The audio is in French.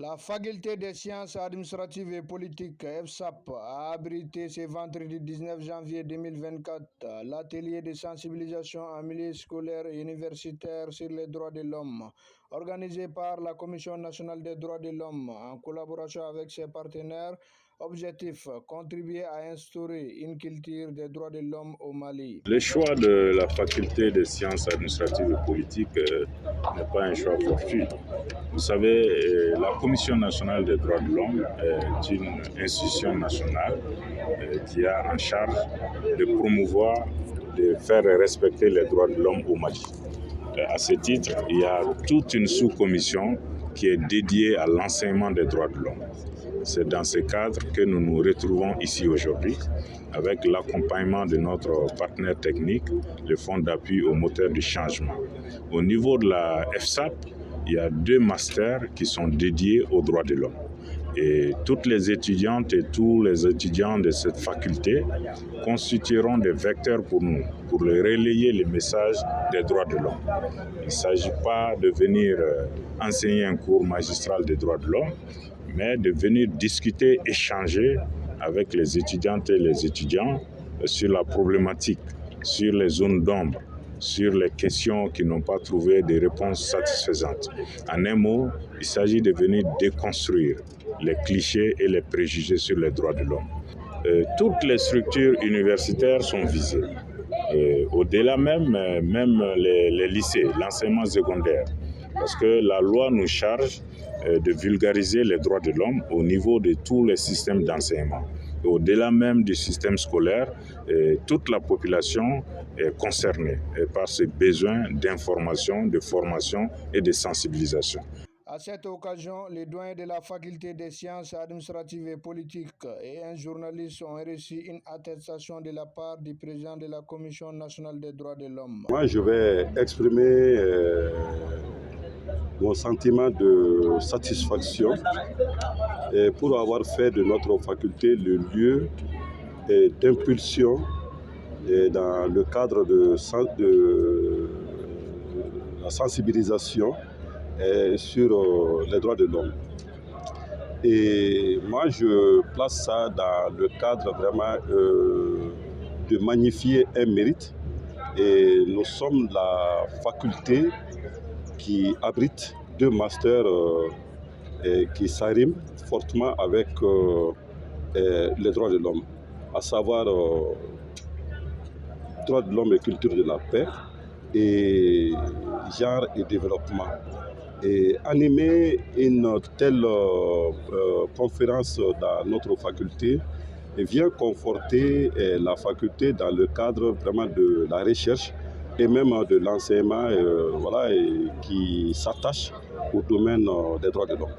La faculté des sciences administratives et politiques (FSAP) a abrité ce vendredi 19 janvier 2024 l'atelier de sensibilisation en milieu scolaire et universitaire sur les droits de l'homme, organisé par la Commission nationale des droits de l'homme en collaboration avec ses partenaires. Objectif, contribuer à instaurer une culture des droits de l'homme au Mali. Le choix de la faculté des sciences administratives et politiques n'est pas un choix fortuit. Vous savez, la Commission nationale des droits de l'homme est une institution nationale qui a en charge de promouvoir, de faire respecter les droits de l'homme au Mali. À ce titre, il y a toute une sous-commission qui est dédiée à l'enseignement des droits de l'homme. C'est dans ce cadre que nous nous retrouvons ici aujourd'hui avec l'accompagnement de notre partenaire technique, le Fonds d'appui aux moteurs du changement. Au niveau de la FSAP, il y a 2 masters qui sont dédiés aux droits de l'homme. Et toutes les étudiantes et tous les étudiants de cette faculté constitueront des vecteurs pour nous, pour relayer les messages des droits de l'homme. Il ne s'agit pas de venir enseigner un cours magistral des droits de l'homme, mais de venir discuter, échanger avec les étudiantes et les étudiants sur la problématique, sur les zones d'ombre, sur les questions qui n'ont pas trouvé de réponses satisfaisantes. En un mot, il s'agit de venir déconstruire les clichés et les préjugés sur les droits de l'homme. Toutes les structures universitaires sont visées. Au-delà même les lycées, l'enseignement secondaire. Parce que la loi nous charge de vulgariser les droits de l'homme au niveau de tous les systèmes d'enseignement. Au-delà même du système scolaire, toute la population est concernée par ces besoins d'information, de formation et de sensibilisation. À cette occasion, les doyens de la faculté des sciences administratives et politiques et un journaliste ont reçu une attestation de la part du président de la Commission nationale des droits de l'homme. Moi, je vais exprimer mon sentiment de satisfaction pour avoir fait de notre faculté le lieu d'impulsion dans le cadre de la sensibilisation sur les droits de l'homme. Et moi, je place ça dans le cadre vraiment de magnifier un mérite. Et nous sommes la faculté qui abrite 2 masters qui s'arriment fortement avec les droits de l'homme, à savoir droits de l'homme et culture de la paix et genre et développement. Et animer une telle conférence dans notre faculté vient conforter la faculté dans le cadre vraiment de la recherche et même de l'enseignement qui s'attache au domaine des droits de l'homme.